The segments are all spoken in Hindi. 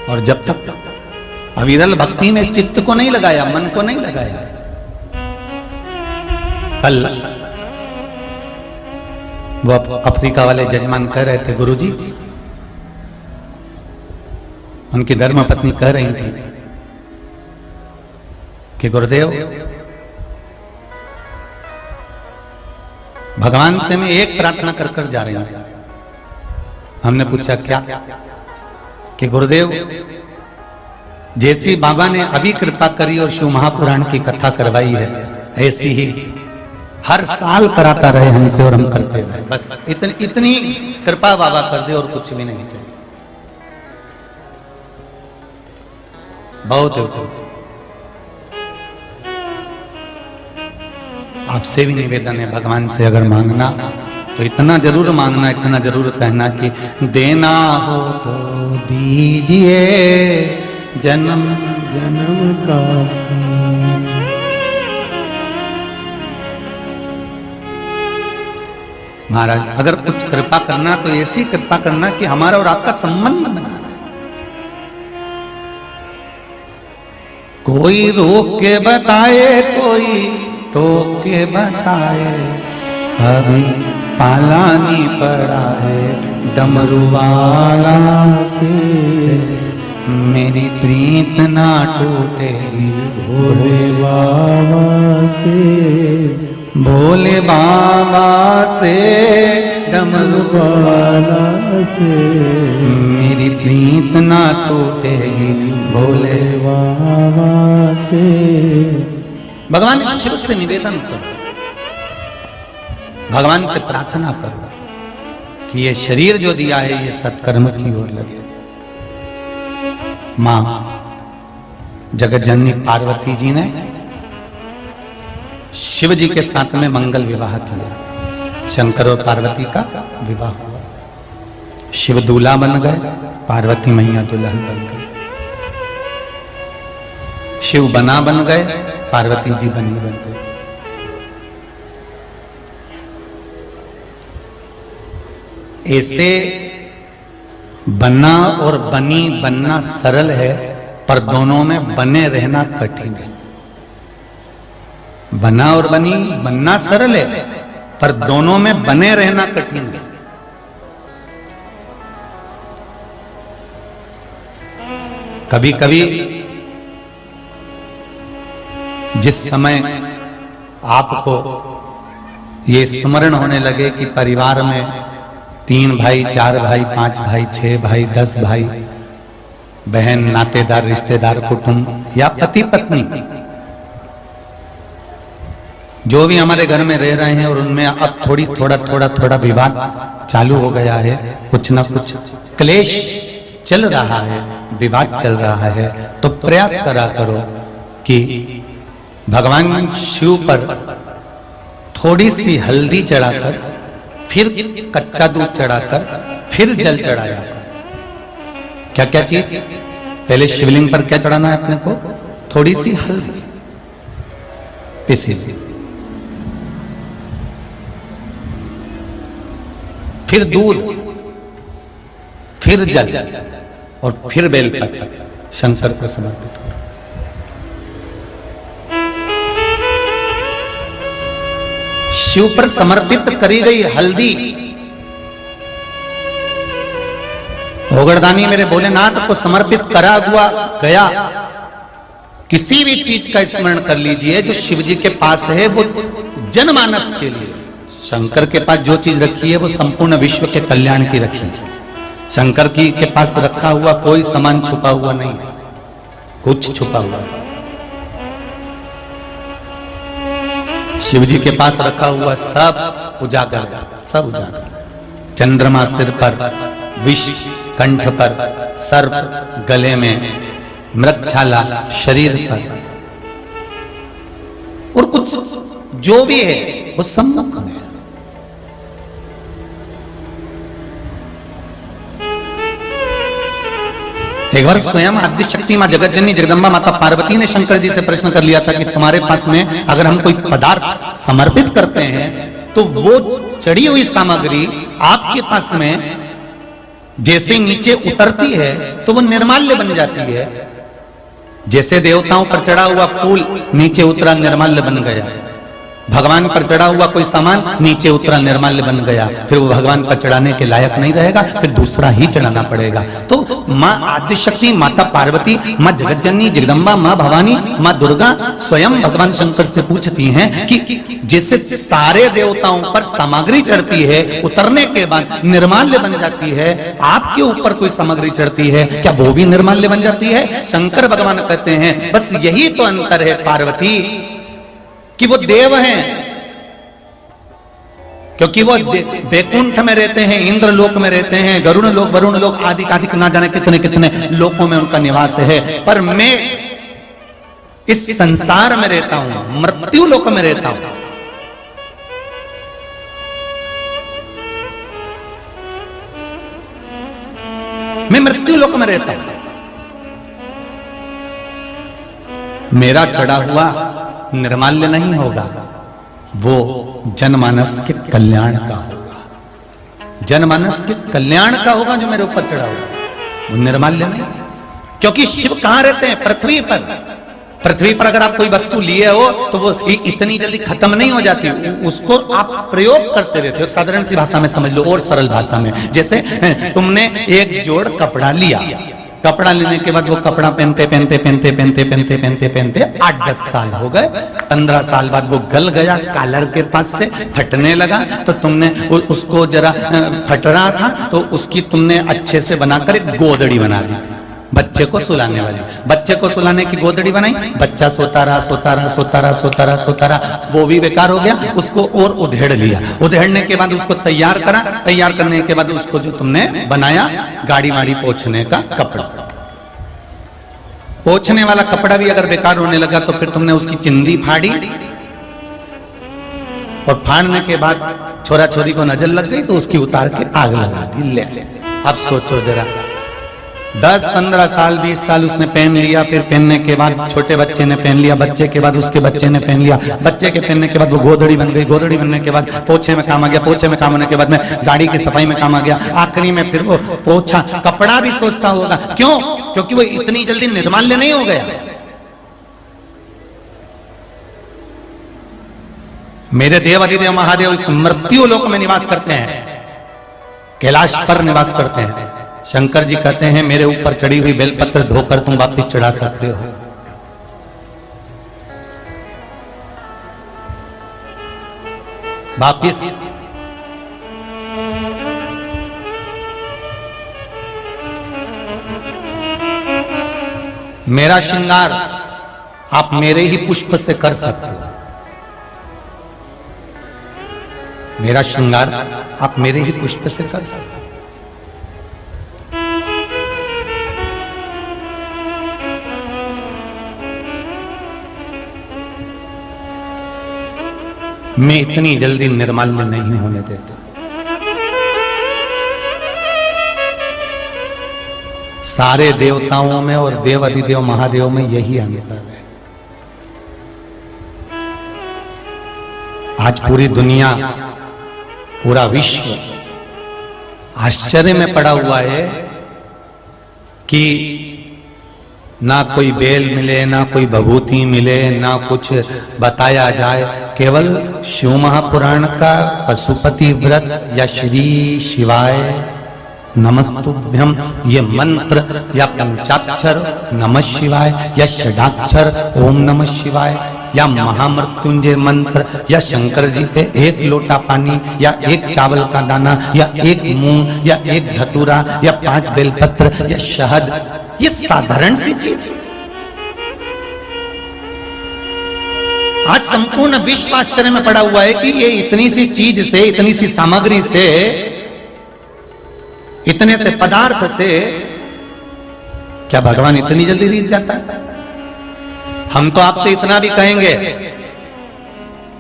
और जब तक अविरल भक्ति में चित्त को नहीं लगाया, मन को नहीं लगाया, कल वो अफ्रीका वाले जजमान कह रहे थे, गुरुजी, उनकी धर्म पत्नी कह रही थी कि गुरुदेव, भगवान से मैं एक प्रार्थना कर कर जा रही हूं। हमने पूछा क्या? कि गुरुदेव, जैसी बाबा ने अभी कृपा करी और शिव महापुराण की कथा करवाई है, ऐसी ही हर साल कराता रहे हमसे और हम करते रहे। बस इतनी कृपा बाबा कर दे और कुछ भी नहीं चाहिए। बहुत है। आपसे भी निवेदन है, भगवान से अगर मांगना तो इतना जरूर मांगना, इतना जरूर कहना कि देना हो तो दीजिए जन्म जन्म का। महाराज, अगर कुछ कृपा करना तो ऐसी कृपा करना कि हमारा और आपका संबंध बना रहे। कोई रोक के बताए, कोई टोक के बताए, अभी पालानी पड़ा है डमरू वाला से, मेरी प्रीत ना टूटेगी भोले बाबा से, भोले बाबा से, डमरू वाला से, मेरी प्रीत ना टूटेगी भोले बाबा से। भगवान शिव से निवेदन करो, भगवान से प्रार्थना करो कि ये शरीर जो दिया है ये सत्कर्म की ओर लगे। मां जगत जननी पार्वती जी ने शिव जी के साथ में मंगल विवाह किया। शंकर और पार्वती का विवाह हुआ। शिव दूल्हा बन गए, पार्वती मैया दुल्हन बन गई। शिव बना बन गए, पार्वती जी बनी बन गई। ऐसे बना और बनी बनना सरल है, पर दोनों में बने रहना कठिन है। बना और बनी बनना सरल है, पर दोनों में बने रहना कठिन है। कभी कभी जिस समय आपको ये स्मरण होने लगे कि परिवार में 3 भाई, 4 भाई, 5 भाई, 6 भाई, 10 भाई, बहन, नातेदार, रिश्तेदार, कुटुंब या पति पत्नी, जो भी हमारे घर में रह रहे हैं और उनमें अब थोड़ा विवाद चालू हो गया है, कुछ ना कुछ क्लेश चल रहा है, विवाद चल रहा है, तो प्रयास करा करो कि भगवान शिव पर थोड़ी सी हल्दी चढ़ाकर, फिर कच्चा दूध चढ़ाकर, फिर जल चढ़ाया। क्या क्या चीज? पहले शिवलिंग पर क्या चढ़ाना है अपने को? थोड़ी सी हल्दी पिसी, फिर दूध, फिर जल और फिर बेलपत्र शंकर को समर्पित करो। शिव पर समर्पित करी गई हल्दी, ओगड़दानी मेरे भोलेनाथ को समर्पित करा हुआ गया। किसी भी चीज का स्मरण कर लीजिए जो शिव जी के पास है, वो जनमानस के लिए। शंकर के पास जो चीज रखी है वो संपूर्ण विश्व के कल्याण की रखी है। शंकर की के पास रखा हुआ कोई सामान छुपा हुआ नहीं है, कुछ छुपा हुआ है। शिव जी के पास रखा हुआ सब उजागर है, सब उजागर। चंद्रमा सिर पर, विष कंठ पर, सर्प गले में, मृगछाला शरीर पर, और कुछ जो भी है वो सम्मुख में। एक बार स्वयं आद्य शक्ति मां जगत जननी जगदम्बा माता पार्वती ने शंकर जी से प्रश्न कर लिया था कि तुम्हारे पास में अगर हम कोई पदार्थ समर्पित करते हैं तो वो चढ़ी हुई सामग्री आपके पास में जैसे नीचे उतरती है तो वो निर्माल्य बन जाती है। जैसे देवताओं पर चढ़ा हुआ फूल नीचे उतरा निर्माल्य बन गया, भगवान पर चढ़ा हुआ कोई सामान नीचे उतरा निर्माल्य बन गया, फिर वो भगवान पर चढ़ाने के लायक नहीं रहेगा, फिर दूसरा ही चढ़ाना पड़ेगा। तो माँ आदिशक्ति, माता पार्वती, माँ जगतजननी जगदम्बा, माँ भवानी, माँ दुर्गा स्वयं भगवान शंकर से पूछती हैं कि जैसे सारे देवताओं पर सामग्री चढ़ती है, उतरने के बाद निर्माल्य बन जाती है, आपके ऊपर कोई सामग्री चढ़ती है, क्या वो भी निर्माल्य बन जाती है? शंकर भगवान कहते हैं बस यही तो अंतर है पार्वती, कि वो देव हैं, क्योंकि वो बैकुंठ में रहते हैं, इंद्र लोक में रहते हैं, गरुड़ लोक, वरुण लोक आदि आदि ना जाने कितने कितने लोकों में उनका निवास है। पर मैं इस संसार में रहता हूं, मृत्यु लोक में रहता हूं। मैं मृत्यु लोक में रहता हूं। मेरा चढ़ा हुआ निर्माल्य नहीं होगा, वो जनमानस के कल्याण का होगा, जनमानस के कल्याण का होगा जो मेरे ऊपर चढ़ा होगा, वो निर्माल्य नहीं। क्योंकि शिव कहां रहते हैं? पृथ्वी पर। पृथ्वी पर अगर आप कोई वस्तु लिए हो तो वो इतनी जल्दी खत्म नहीं हो जाती, उसको आप प्रयोग करते रहते हो। साधारण सी भाषा में समझ लो और सरल भाषा में, जैसे तुमने एक जोड़ कपड़ा लिया, कपड़ा लेने के बाद वो कपड़ा पहनते पहनते पहनते पहनते पहनते पहनते पहनते 8-10 साल हो गए, 15 साल बाद वो गल गया, कॉलर के पास से फटने लगा, तो तुमने उसको जरा फट रहा था तो उसकी तुमने अच्छे से बनाकर एक गोदड़ी बना दी, बच्चे को सुलाने वाली। बच्चे को सुलाने की गोदड़ी बनाई, बच्चा सोता रहा सोता रहा सोता रहा सोता रहा सोता रहा, वो भी बेकार हो गया, उसको और उधेड़ लिया। उधेड़ने के बाद उसको तैयार करा, तैयार करने के बाद उसको जो तुमने बनाया गाड़ी वाड़ी पोंछने का कपड़ा, पोंछने वाला कपड़ा भी अगर बेकार होने लगा तो फिर तुमने उसकी चिंदी फाड़ी, और फाड़ने के बाद छोरा छोरी को नजर लग गई तो उसकी उतार के आग लगा दी। ले अब सोचो जरा, 10-15 साल 20 साल उसने पहन लिया, फिर पहनने के बाद छोटे बच्चे ने पहन लिया, बच्चे के बाद उसके बच्चे ने पहन लिया, बच्चे के पहनने के बाद वो गोदड़ी बन गई, गोदड़ी बनने के बाद पोछे में काम आ गया, पोछे में काम होने के बाद में गाड़ी की सफाई में काम आ गया, आखिरी में फिर वो पोछा कपड़ा भी सोचता होगा। क्यों? क्योंकि वो इतनी जल्दी निर्माल्य नहीं हो गया। मेरे देव अधिदेव महादेव इस मृत्यु लोक में निवास करते हैं, कैलाश पर निवास करते हैं। शंकर जी कहते हैं मेरे ऊपर चढ़ी हुई बेलपत्र धोकर तुम वापिस चढ़ा सकते हो। वापिस मेरा श्रृंगार आप मेरे ही पुष्प से कर सकते हो, मेरा श्रृंगार आप मेरे ही पुष्प से कर सकते हो। मैं इतनी जल्दी निर्माल्य नहीं होने देता। सारे देवताओं में और देव अधिदेव महादेव में यही अंतर है। आज पूरी दुनिया, पूरा विश्व आश्चर्य में पड़ा हुआ है कि ना कोई बेल मिले, ना कोई भभूति मिले, ना कुछ बताया जाए। केवल शिव महापुराण का पशुपति व्रत या श्री शिवाय नमस्तुभ्यम ये मंत्र, या पंचाक्षर नमः शिवाय, या षडाक्षर ओम नमः शिवाय, या महामृत्युंजय मंत्र, या शंकर जी पे 1 लोटा पानी, या 1 चावल का दाना, या 1 मूंग, या 1 धतूरा, या 5 बेलपत्र, या शहद, ये साधारण सी चीज। आज संपूर्ण विश्व आश्चर्य में पड़ा हुआ है कि ये इतनी सी चीज से, इतनी सी सामग्री से, इतने से पदार्थ से क्या भगवान इतनी जल्दी रीत जाता है? हम तो आपसे इतना भी कहेंगे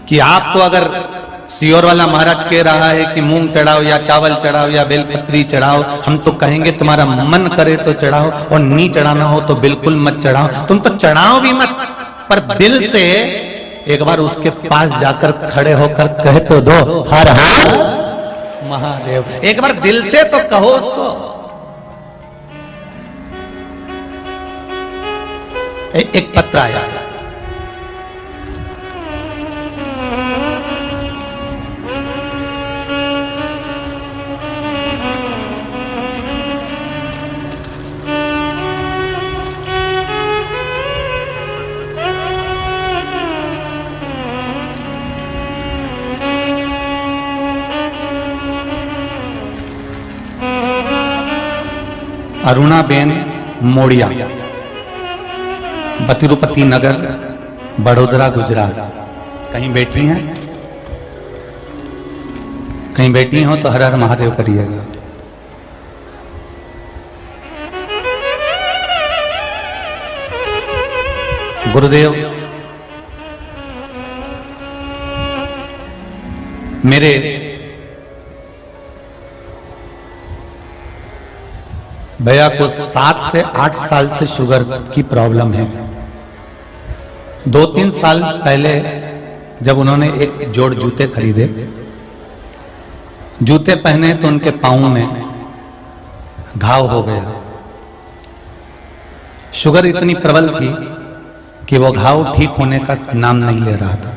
कि आप तो अगर सियोर वाला महाराज कह रहा है कि मूंग चढ़ाओ, या चावल चढ़ाओ, या बेलपत्री चढ़ाओ, हम तो कहेंगे तुम्हारा मन करे तो चढ़ाओ, और नहीं चढ़ाना हो तो बिल्कुल मत चढ़ाओ। तुम तो चढ़ाओ भी मत, पर दिल से एक बार उसके पास जाकर खड़े होकर कह तो दो हर हर महादेव। एक बार दिल से तो कहो उसको, एक पत्र आया, अरुणाबेन मोड़िया, बतिरुपति नगर, बड़ोदरा, गुजरात। कहीं बैठी हैं? कहीं बैठी हो तो हर हर महादेव करिएगा। गुरुदेव, मेरे भैया को 7 से 8 साल से शुगर की प्रॉब्लम है। 2-3 साल पहले जब उन्होंने एक जोड़ जूते खरीदे, जूते पहने तो उनके पांव में घाव हो गया। शुगर इतनी प्रबल थी कि वो घाव ठीक होने का नाम नहीं ले रहा था।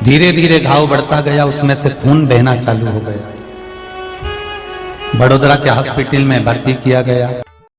धीरे धीरे घाव बढ़ता गया, उसमें से खून बहना चालू हो गया। बड़ोदरा के हॉस्पिटल में भर्ती किया गया।